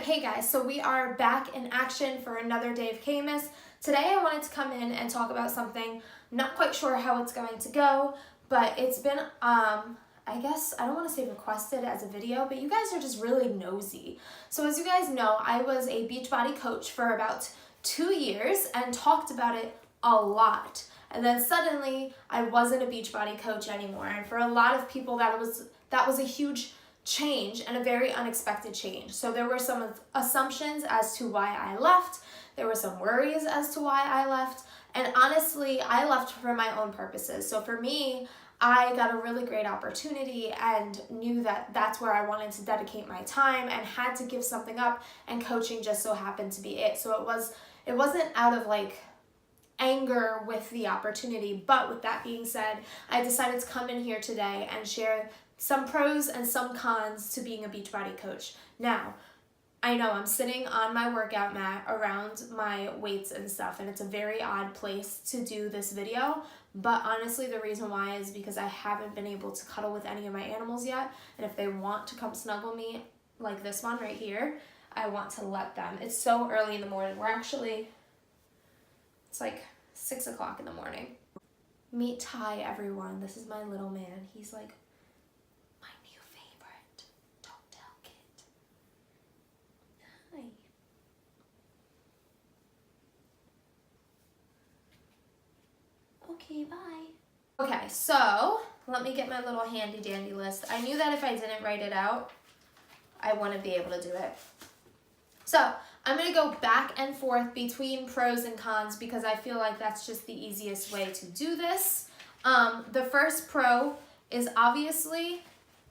Hey guys, so we are back in action for another day of Kmas. Today I wanted to come in and talk about something, not quite sure how it's going to go, but it's been, I guess, I don't want to say requested as a video, but you guys are just really nosy. So as you guys know, I was a Beachbody coach for about 2 years and talked about it a lot. And then suddenly I wasn't a Beachbody coach anymore. And for a lot of people that was a huge change and a very unexpected change. So there were some assumptions as to why I left. There were some worries as to why I left. And honestly, I left for my own purposes. So for me, I got a really great opportunity and knew that that's where I wanted to dedicate my time and had to give something up, and coaching just so happened to be it. So it wasn't out of like anger with the opportunity, but with that being said, I decided to come in here today and share some pros and some cons to being a Beachbody coach. Now, I know I'm sitting on my workout mat around my weights and stuff, and it's a very odd place to do this video, but honestly the reason why is because I haven't been able to cuddle with any of my animals yet, and if they want to come snuggle me, like this one right here, I want to let them. It's so early in the morning. It's like 6 o'clock in the morning. Meet Ty, everyone. This is my little man. He's like my new favorite. Don't tell Kit. Hi. Okay, bye. Okay, so let me get my little handy dandy list. I knew that if I didn't write it out, I wouldn't be able to do it. So I'm going to go back and forth between pros and cons because I feel like that's just the easiest way to do this. The first pro is obviously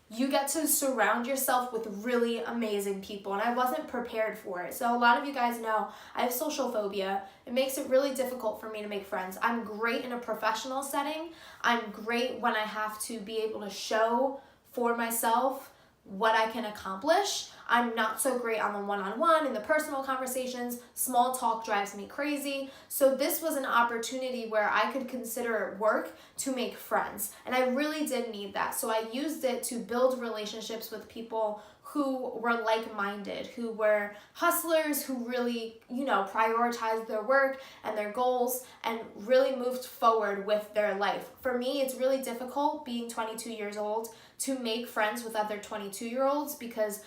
you get to surround yourself with really amazing people, and I wasn't prepared for it. So a lot of you guys know I have social phobia. It makes it really difficult for me to make friends. I'm great in a professional setting. I'm great when I have to be able to show for myself what I can accomplish. I'm not so great on the one-on-one, in the personal conversations. Small talk drives me crazy. So this was an opportunity where I could consider work to make friends. And I really did need that. So I used it to build relationships with people who were like-minded, who were hustlers, who really, prioritized their work and their goals and really moved forward with their life. For me, it's really difficult being 22 years old to make friends with other 22-year-olds because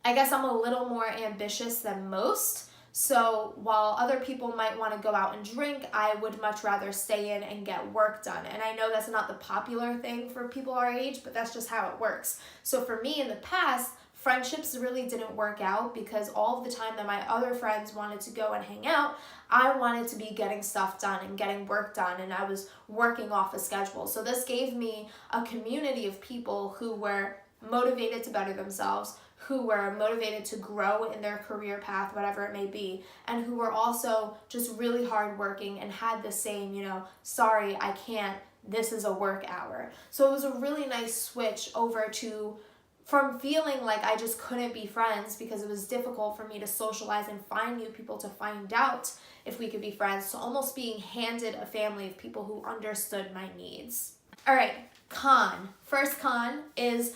I guess I'm a little more ambitious than most. So while other people might want to go out and drink, I would much rather stay in and get work done. And I know that's not the popular thing for people our age, but that's just how it works. So for me in the past, friendships really didn't work out because all of the time that my other friends wanted to go and hang out, I wanted to be getting stuff done and getting work done, and I was working off a schedule. So this gave me a community of people who were motivated to better themselves, who were motivated to grow in their career path, whatever it may be, and who were also just really hardworking and had the same, sorry, I can't, this is a work hour. So it was a really nice switch over from feeling like I just couldn't be friends because it was difficult for me to socialize and find new people to find out if we could be friends, to almost being handed a family of people who understood my needs. All right, con. First con is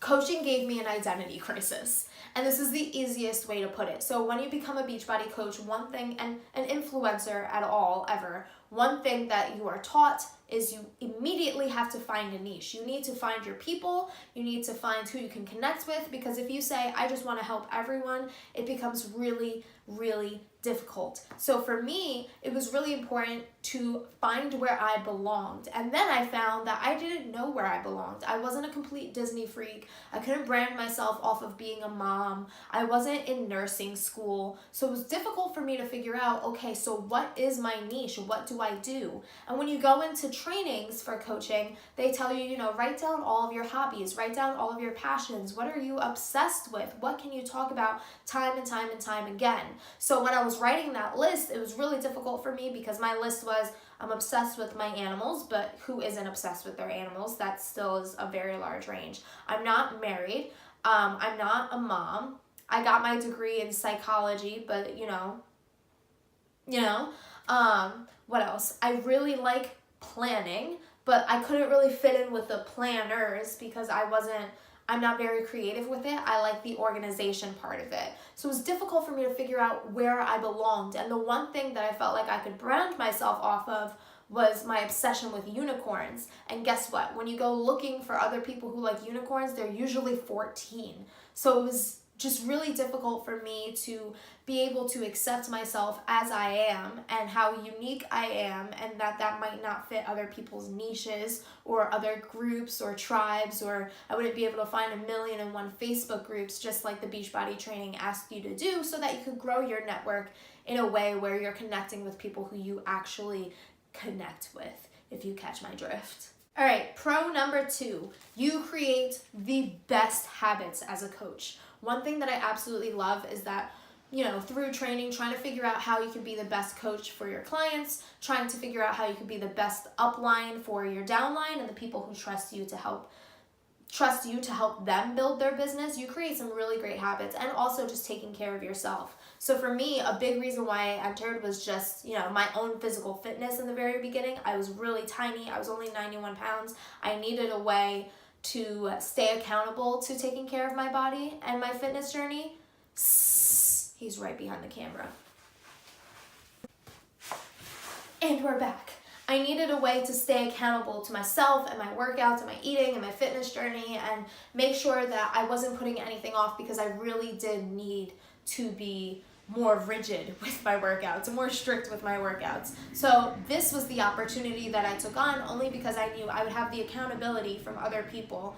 coaching gave me an identity crisis. And this is the easiest way to put it. So when you become a Beachbody coach, one thing, and an influencer at all, ever, one thing that you are taught is you immediately have to find a niche. You need to find your people. You need to find who you can connect with, because if you say, I just want to help everyone, it becomes really, really difficult. So for me, it was really important to find where I belonged. And then I found that I didn't know where I belonged. I wasn't a complete Disney freak. I couldn't brand myself off of being a mom. I wasn't in nursing school. So it was difficult for me to figure out, okay, so what is my niche? What do I do? And when you go into trainings for coaching, they tell you, write down all of your hobbies, write down all of your passions. What are you obsessed with? What can you talk about time and time and time again? So when I was writing that list, it was really difficult for me because my list was, I'm obsessed with my animals, but who isn't obsessed with their animals? That still is a very large range. I'm not married. I'm not a mom. I got my degree in psychology, but what else? I really like planning, but I couldn't really fit in with the planners because I wasn't I'm not very creative with it. I like the organization part of it. So it was difficult for me to figure out where I belonged. And the one thing that I felt like I could brand myself off of was my obsession with unicorns. And guess what? When you go looking for other people who like unicorns, they're usually 14. So it was just really difficult for me to be able to accept myself as I am and how unique I am, and that might not fit other people's niches or other groups or tribes, or I wouldn't be able to find 1,000,001 Facebook groups just like the Beachbody training asked you to do, so that you could grow your network in a way where you're connecting with people who you actually connect with, if you catch my drift. All right, pro number 2, you create the best habits as a coach. One thing that I absolutely love is that, through training, trying to figure out how you can be the best coach for your clients, trying to figure out how you can be the best upline for your downline and the people who trust you to help them build their business. You create some really great habits, and also just taking care of yourself. So for me, a big reason why I entered was just, my own physical fitness in the very beginning. I was really tiny. I was only 91 pounds. I needed a way to stay accountable to taking care of my body and my fitness journey. He's right behind the camera. And we're back. I needed a way to stay accountable to myself and my workouts and my eating and my fitness journey, and make sure that I wasn't putting anything off, because I really did need to be more rigid with my workouts, more strict with my workouts. So this was the opportunity that I took on, only because I knew I would have the accountability from other people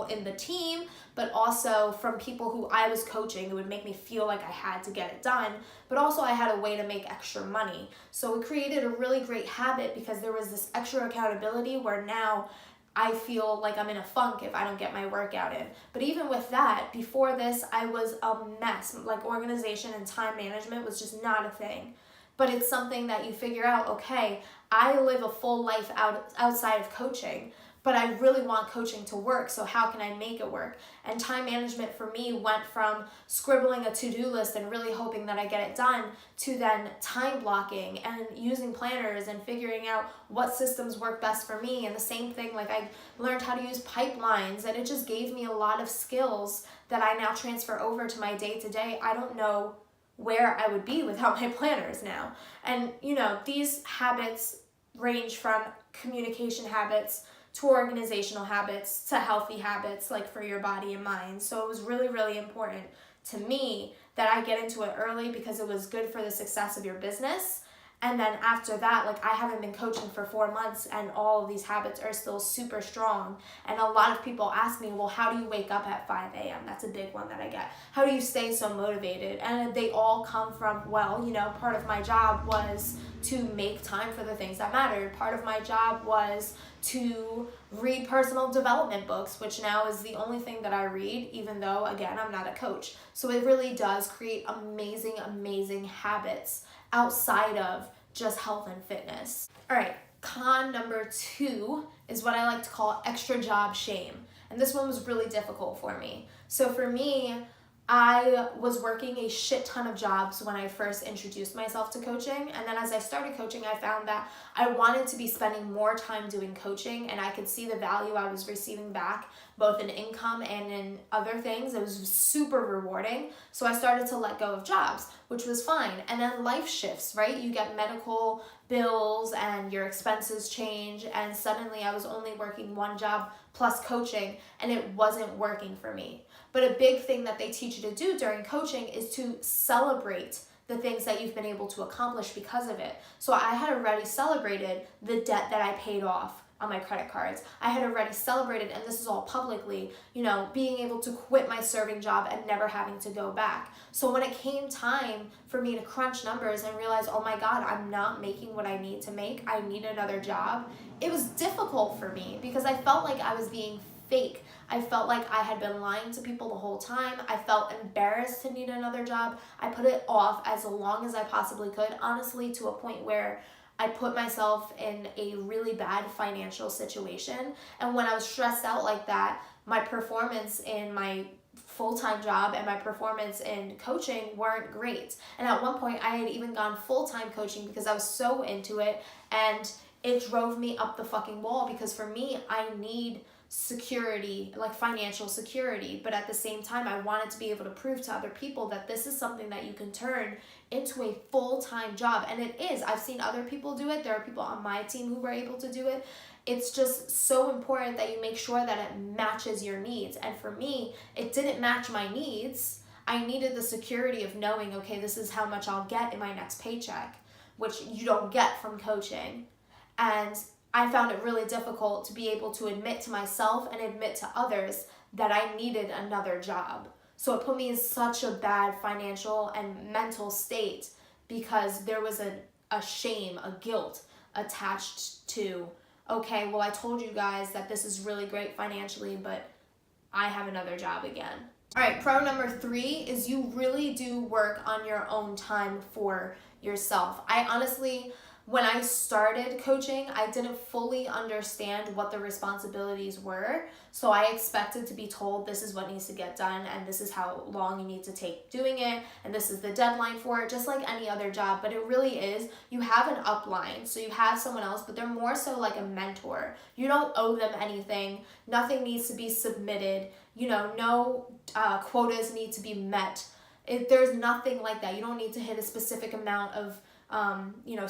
in the team, but also from people who I was coaching. It would make me feel like I had to get it done, but also I had a way to make extra money. So it created a really great habit, because there was this extra accountability where now I feel like I'm in a funk if I don't get my workout in. But even with that, before this, I was a mess. Like, organization and time management was just not a thing. But it's something that you figure out, okay, I live a full life outside of coaching, but I really want coaching to work, so how can I make it work? And time management for me went from scribbling a to-do list and really hoping that I get it done, to then time blocking and using planners and figuring out what systems work best for me. And the same thing, like, I learned how to use pipelines, and it just gave me a lot of skills that I now transfer over to my day-to-day. I don't know where I would be without my planners now. And, these habits range from communication habits to organizational habits to healthy habits, like for your body and mind. So it was really, really important to me that I get into it early, because it was good for the success of your business. And then after that, like, I haven't been coaching for 4 months and all of these habits are still super strong. And a lot of people ask me, well, how do you wake up at 5 a.m.? That's a big one that I get. How do you stay so motivated? And they all come from, part of my job was to make time for the things that mattered. Part of my job was to read personal development books, which now is the only thing that I read, even though, again, I'm not a coach. So it really does create amazing, amazing habits outside of just health and fitness. All right, con number 2 is what I like to call extra job shame. And this one was really difficult for me. So for me, I was working a shit ton of jobs when I first introduced myself to coaching. And then as I started coaching, I found that I wanted to be spending more time doing coaching, and I could see the value I was receiving back, both in income and in other things. It was super rewarding. So I started to let go of jobs, which was fine. And then life shifts, right? You get medical bills and your expenses change. And suddenly I was only working one job plus coaching, and it wasn't working for me. But a big thing that they teach you to do during coaching is to celebrate the things that you've been able to accomplish because of it. So I had already celebrated the debt that I paid off on my credit cards. I had already celebrated, and this is all publicly, being able to quit my serving job and never having to go back. So when it came time for me to crunch numbers and realize, oh my God, I'm not making what I need to make, I need another job, it was difficult for me, because I felt like I was being fake. I felt like I had been lying to people the whole time. I felt embarrassed to need another job. I put it off as long as I possibly could, honestly, to a point where I put myself in a really bad financial situation. And when I was stressed out like that, my performance in my full-time job and my performance in coaching weren't great. And at one point, I had even gone full-time coaching because I was so into it, and it drove me up the fucking wall, because for me, I need security, like financial security. But at the same time, I wanted to be able to prove to other people that this is something that you can turn into a full-time job. And it is. I've seen other people do it. There are people on my team who were able to do it. It's just so important that you make sure that it matches your needs. And for me, it didn't match my needs. I needed the security of knowing, okay, this is how much I'll get in my next paycheck, which you don't get from coaching. And I found it really difficult to be able to admit to myself and admit to others that I needed another job. So it put me in such a bad financial and mental state because there was a shame, a guilt attached to, okay, well, I told you guys that this is really great financially, but I have another job again. All right, pro number 3 is you really do work on your own time for yourself. I honestly, when I started coaching, I didn't fully understand what the responsibilities were. So I expected to be told this is what needs to get done and this is how long you need to take doing it and this is the deadline for it, just like any other job. But it really is, you have an upline, so you have someone else, but they're more so like a mentor. You don't owe them anything. Nothing needs to be submitted. No quotas need to be met. There's nothing like that. You don't need to hit a specific amount of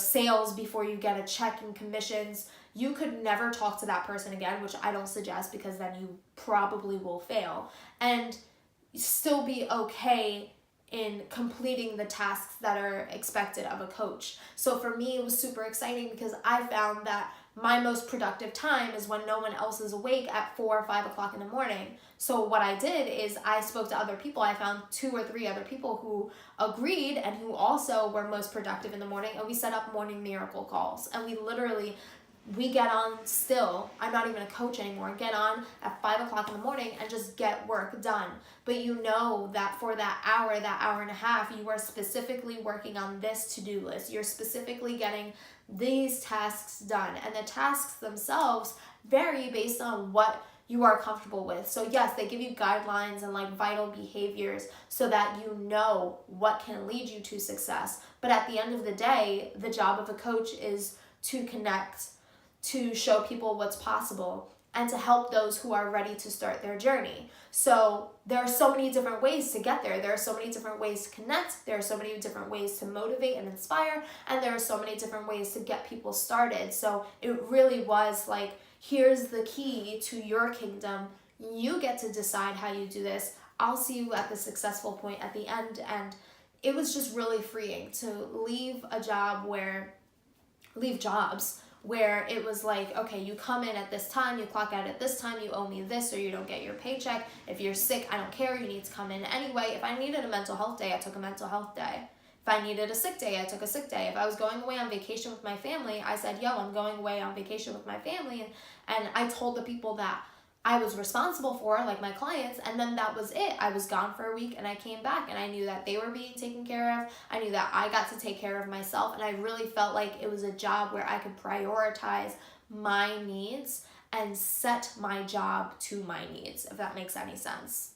sales before you get a check and commissions. You could never talk to that person again, which I don't suggest because then you probably will fail, and still be okay in completing the tasks that are expected of a coach. So for me, it was super exciting because I found that my most productive time is when no one else is awake at 4 or 5 o'clock in the morning. So what I did is I spoke to other people. I found 2 or 3 other people who agreed and who also were most productive in the morning, and we set up morning miracle calls. And we get on still, I'm not even a coach anymore, get on at 5 o'clock in the morning and just get work done. But you know that for that hour and a half, you are specifically working on this to-do list. You're specifically getting these tasks done. And the tasks themselves vary based on what you are comfortable with. So yes, they give you guidelines and like vital behaviors so that you know what can lead you to success. But at the end of the day, the job of a coach is to connect, to show people what's possible, and to help those who are ready to start their journey. So there are so many different ways to get there. There are so many different ways to connect. There are so many different ways to motivate and inspire. And there are so many different ways to get people started. So it really was like, here's the key to your kingdom. You get to decide how you do this. I'll see you at the successful point at the end. And it was just really freeing to leave jobs where it was like, okay, you come in at this time, you clock out at this time, you owe me this, or you don't get your paycheck. If you're sick, I don't care, you need to come in anyway. If I needed a mental health day, I took a mental health day. If I needed a sick day, I took a sick day. If I was going away on vacation with my family, I said, yo, I'm going away on vacation with my family. And I told the people that I was responsible for, like my clients, and then that was it. I was gone for a week and I came back and I knew that they were being taken care of. I knew that I got to take care of myself, and I really felt like it was a job where I could prioritize my needs and set my job to my needs, if that makes any sense.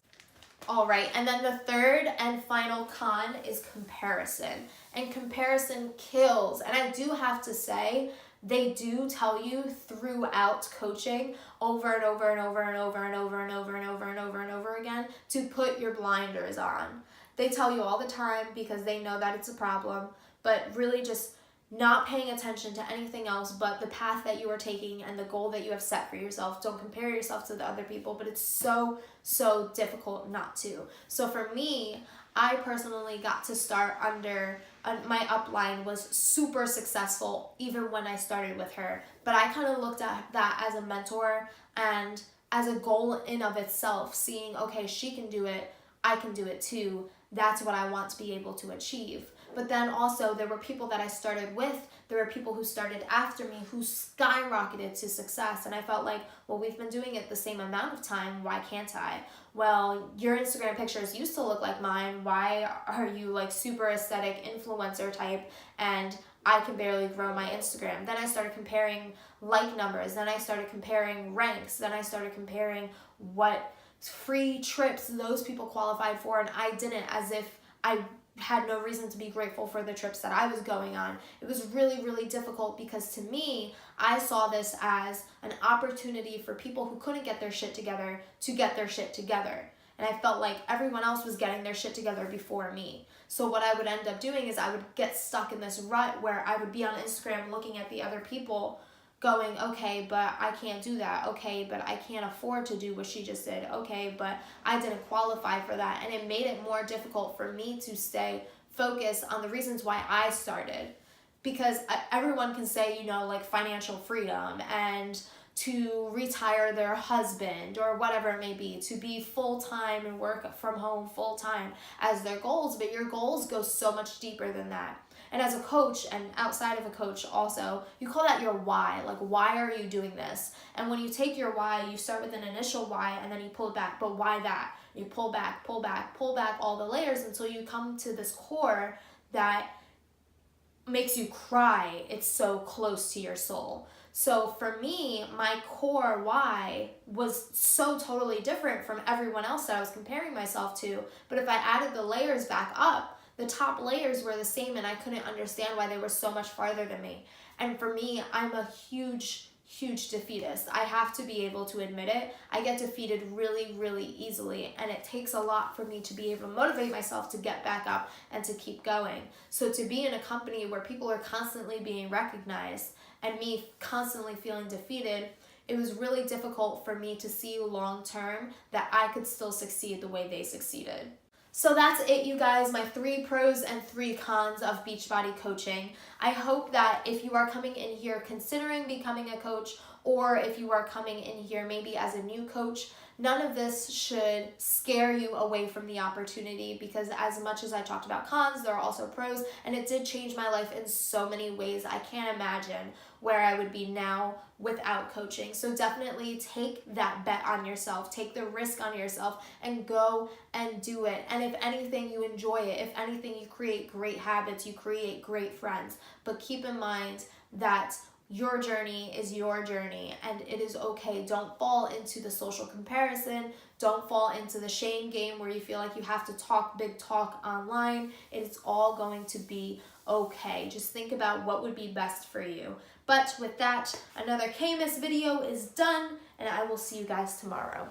All right, and then the third and final con is comparison. And comparison kills. And I do have to say, they do tell you throughout coaching over and over and over and over and over and over and over and over and over again to put your blinders on. They tell you all the time because they know that it's a problem, but really just not paying attention to anything else but the path that you are taking and the goal that you have set for yourself. Don't compare yourself to the other people, but it's so difficult not to. So for me, I personally got to start under my upline was super successful even when I started with her. But I kind of looked at that as a mentor and as a goal in of itself, seeing, okay, she can do it, I can do it too. That's what I want to be able to achieve. But then also there were people that I started with, there were people who started after me who skyrocketed to success. And I felt like, well, we've been doing it the same amount of time, why can't I? Well, your Instagram pictures used to look like mine. Why are you like super aesthetic influencer type and I can barely grow my Instagram? Then I started comparing like numbers. Then I started comparing ranks. Then I started comparing what free trips those people qualified for and I didn't, as if I had no reason to be grateful for the trips that I was going on. It was really, really difficult because to me, I saw this as an opportunity for people who couldn't get their shit together to get their shit together. And I felt like everyone else was getting their shit together before me. So what I would end up doing is I would get stuck in this rut where I would be on Instagram looking at the other people going, okay, but I can't do that. Okay, but I can't afford to do what she just did. Okay, but I didn't qualify for that. And it made it more difficult for me to stay focused on the reasons why I started. Because everyone can say, you know, like financial freedom and to retire their husband or whatever it may be, to be full-time and work from home full-time as their goals, but your goals go so much deeper than that. And as a coach and outside of a coach also, you call that your why. Like, why are you doing this? And when you take your why, you start with an initial why and then you pull it back. But why that? You pull back, pull back, pull back all the layers until you come to this core that makes you cry. It's so close to your soul. So for me, my core why was so totally different from everyone else that I was comparing myself to. But if I added the layers back up, the top layers were the same and I couldn't understand why they were so much farther than me. And for me, I'm a huge defeatist. I have to be able to admit it. I get defeated really, really easily, and it takes a lot for me to be able to motivate myself to get back up and to keep going. So to be in a company where people are constantly being recognized and me constantly feeling defeated, it was really difficult for me to see long term that I could still succeed the way they succeeded. So that's it, you guys, my 3 pros and 3 cons of Beachbody coaching. I hope that if you are coming in here considering becoming a coach, or if you are coming in here maybe as a new coach, none of this should scare you away from the opportunity, because as much as I talked about cons, there are also pros, and it did change my life in so many ways. I can't imagine where I would be now without coaching. So definitely take that bet on yourself, take the risk on yourself, and go and do it. And if anything, you enjoy it. If anything, you create great habits, you create great friends. But keep in mind that your journey is your journey, and it is okay. Don't fall into the social comparison. Don't fall into the shame game where you feel like you have to talk big talk online. It's all going to be okay. Just think about what would be best for you. But with that, another Kmas video is done, and I will see you guys tomorrow.